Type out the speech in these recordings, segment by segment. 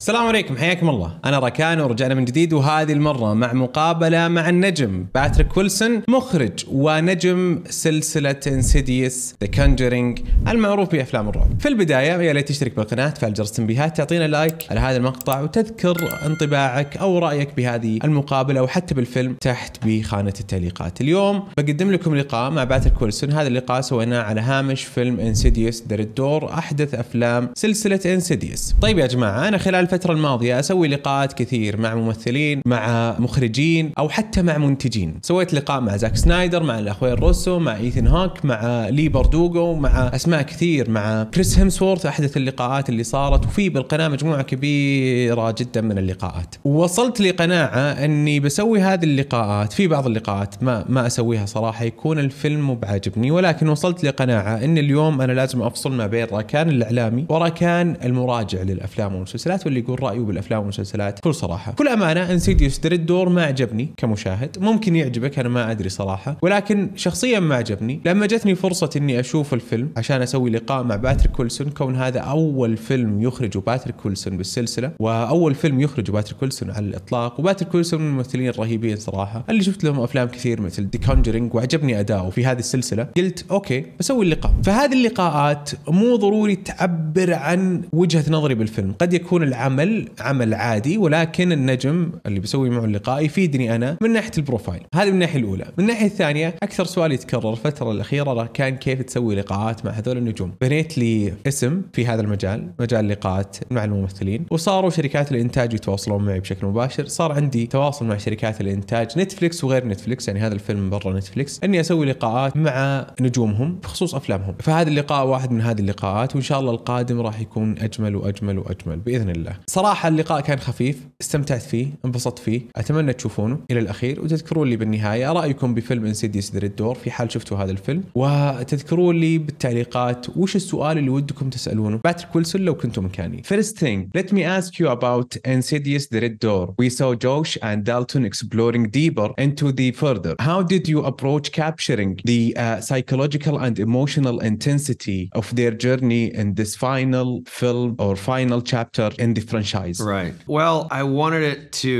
السلام عليكم، حياكم الله. أنا راكان ورجعنا من جديد، وهذه المرة مع مقابلة مع النجم باتريك ويلسون، مخرج ونجم سلسلة Insidious The Conjuring المعروف بأفلام الرعب. في البداية يا ليت تشترك بالقناة، تفعل جرس التنبيهات، تعطينا لايك على هذا المقطع، وتذكر انطباعك أو رأيك بهذه المقابلة وحتى بالفيلم تحت بخانة التعليقات. اليوم بقدم لكم لقاء مع باتريك ويلسون. هذا اللقاء سويناه على هامش فيلم Insidious The Red Door، أحدث أفلام سلسلة Insidious. طيب يا جماعة، أنا خلال الفترة الماضية أسوي لقاءات كثير مع ممثلين، مع مخرجين أو حتى مع منتجين. سويت لقاء مع زاك سنايدر، مع الأخوين روسو، مع إيثن هوك، مع لي بردوغو، مع أسماء كثير، مع كريس هيمسورث، أحدث اللقاءات اللي صارت. وفي بالقناة مجموعة كبيرة جدا من اللقاءات. ووصلت لقناعة أني بسوي هذه اللقاءات. في بعض اللقاءات ما أسويها صراحة يكون الفيلم مو بعاجبني، ولكن وصلت لقناعة أن اليوم أنا لازم أفصل ما بين راكان الإعلامي وراكان المراجع للأفلام والمسلسلات، واللي يقول رأيه بالأفلام والمسلسلات. بكل صراحة، كل أمانة، Insidious The Red Door ما عجبني كمشاهد. ممكن يعجبك، أنا ما أدري صراحة، ولكن شخصيا ما عجبني. لما جتني فرصة إني أشوف الفيلم عشان أسوي لقاء مع باتريك ويلسون، كون هذا أول فيلم يخرجه باتريك ويلسون بالسلسلة، وأول فيلم يخرجه باتريك ويلسون على الإطلاق. وباتريك ويلسون من الممثلين الرهيبين صراحة، اللي شفت لهم أفلام كثير مثل The Conjuring، وعجبني أداؤه في هذه السلسلة. قلت أوكي بسوي اللقاء. فهذه اللقاءات مو ضروري تعبر عن وجهة نظري بالفيلم، قد يكون العمل عمل عادي، ولكن النجم اللي بيسوي معه اللقاء يفيدني أنا من ناحية البروفايل. هذه من الناحية الأولى. من الناحية الثانية، أكثر سؤال يتكرر الفترة الأخيرة كان كيف تسوي لقاءات مع هذول النجوم. بنيت لي اسم في هذا المجال، مجال اللقاءات مع الممثلين، وصاروا شركات الإنتاج يتواصلون معي بشكل مباشر. صار عندي تواصل مع شركات الإنتاج نتفليكس وغير نتفليكس، يعني هذا الفيلم برا نتفليكس، إني أسوي لقاءات مع نجومهم بخصوص أفلامهم. فهذا اللقاء واحد من هذه اللقاءات، وإن شاء الله القادم راح يكون أجمل وأجمل وأجمل بإذن الله. صراحة اللقاء كان خفيف، استمتعت فيه، انبسطت فيه. أتمنى تشوفونه إلى الأخير، وتذكرون لي بالنهاية رأيكم بفيلم Insidious The Red Door في حال شفتوا هذا الفيلم، وتذكرون لي بالتعليقات وش السؤال اللي ودكم تسألونه باتريك ويلسون لو كنتم مكاني. First thing, let me ask you about Insidious The Red Door. We saw Josh and Dalton exploring deeper into the further. How did you approach capturing the psychological and emotional intensity of their journey in this final film or final chapter in the franchise? Right. Well, I wanted it to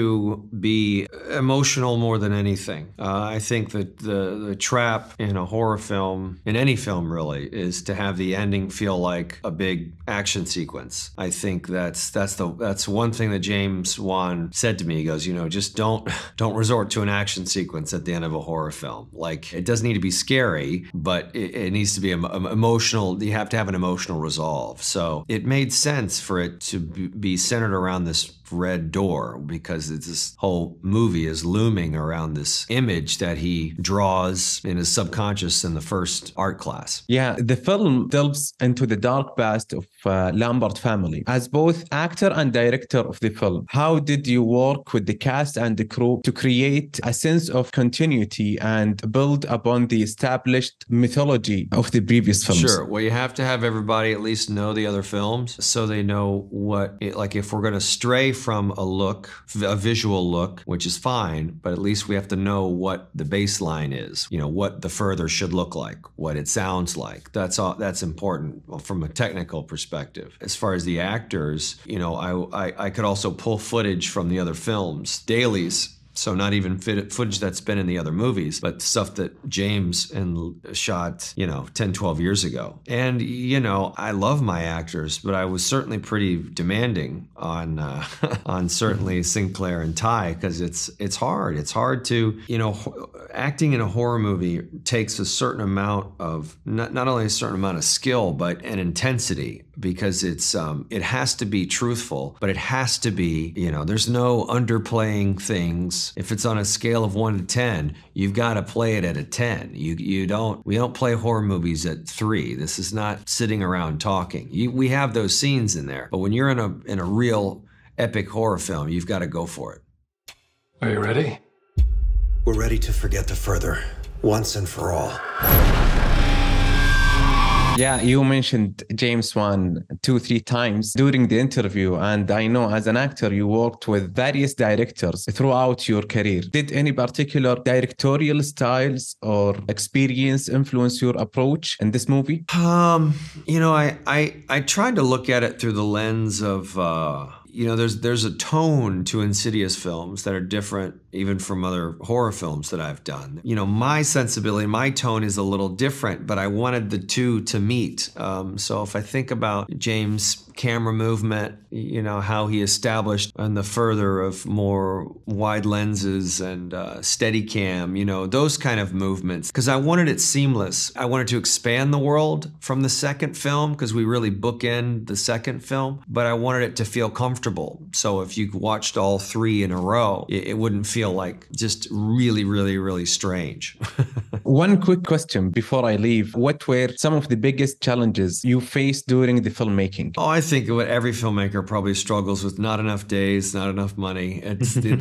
be emotional more than anything. I think that the trap in a horror film, in any film really, is to have the ending feel like a big action sequence. I think that's one thing that James Wan said to me. He goes, just don't resort to an action sequence at the end of a horror film. Like, it doesn't need to be scary, but it needs to be emotional. You have to have an emotional resolve. So it made sense for it to be centered around this red door, because this whole movie is looming around this image that he draws in his subconscious in the first art class. Yeah, the film delves into the dark past of Lambert family. As both actor and director of the film, how did you work with the cast and the crew to create a sense of continuity and build upon the established mythology of the previous films? Sure. Well, you have to have everybody at least know the other films, so they know like if we're going to stray from a visual look, which is fine, but at least we have to know what the baseline is, what the further should look like, what it sounds like. That's important from a technical perspective. As far as the actors, I could also pull footage from the other films, dailies. So not even footage that's been in the other movies, but stuff that James shot, 10, 12 years ago. And, I love my actors, but I was certainly pretty demanding on certainly Sinclair and Ty, because it's hard. It's hard to, acting in a horror movie takes a certain amount of, not only a certain amount of skill, but an intensity, because it has to be truthful, but it has to be, there's no underplaying things. If it's on a scale of 1 to 10, you've got to play it at a 10. We don't play horror movies at 3. This is not sitting around talking. We have those scenes in there, but when you're in a real epic horror film, you've got to go for it. Are you ready? We're ready to forget the further, once and for all. Yeah, you mentioned James Wan 2-3 times during the interview, and I know as an actor you worked with various directors throughout your career. Did any particular directorial styles or experience influence your approach in this movie? I tried to look at it through the lens of you know, there's a tone to Insidious films that are different even from other horror films that I've done. You know, my sensibility, my tone is a little different, but I wanted the two to meet. So if I think about James' camera movement, you know, how he established on the further of more wide lenses and steady cam, you know, those kind of movements, because I wanted it seamless. I wanted to expand the world from the second film because we really bookend the second film, but I wanted it to feel comfortable. So if you watched all three in a row, it wouldn't feel like just really, really, really strange. One quick question before I leave. What were some of the biggest challenges you faced during the filmmaking? Oh, I think what every filmmaker probably struggles with: not enough days, not enough money.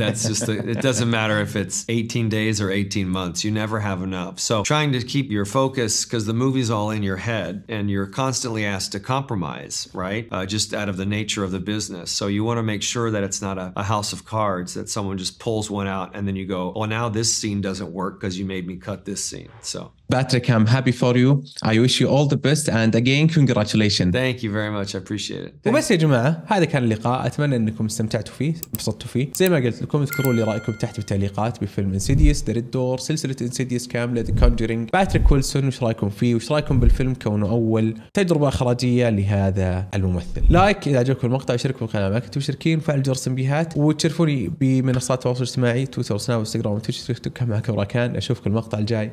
That's just, it doesn't matter if it's 18 days or 18 months, you never have enough. So trying to keep your focus, because the movie's all in your head and you're constantly asked to compromise, right? Just out of the nature of the business. So you want to make sure that it's not a house of cards, that someone just pulls one out and then you go, oh, now this scene doesn't work because you made me cut this scene. So Patrick, I'm happy for you. I wish you all the best and again congratulations. Thank you very much. I appreciate it. وبس يا جماعة، هذا كان اللقاء. أتمنى أنكم استمتعتوا فيه، انبسطتوا فيه. زي ما قلت لكم، اذكروا لي رأيكم تحت بالتعليقات بفيلم انسيديوس، ذا ريد دور، سلسلة انسيديوس كاملة، ذا كونجرينج، باتريك ويلسون، وش رأيكم فيه؟ وش رأيكم بالفيلم كونه أول تجربة إخراجية لهذا الممثل؟ لايك إذا عجبكم المقطع، وشاركوا بالقناة مع كنتم مشتركين، وفعل جرس التنبيهات، وتشرفوني بمنصات التواصل الاجتماعي تويتر وسناب وانستغرام وتويتر. معكم راكان. أشوفكم المقطع الجاي.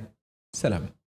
سلام.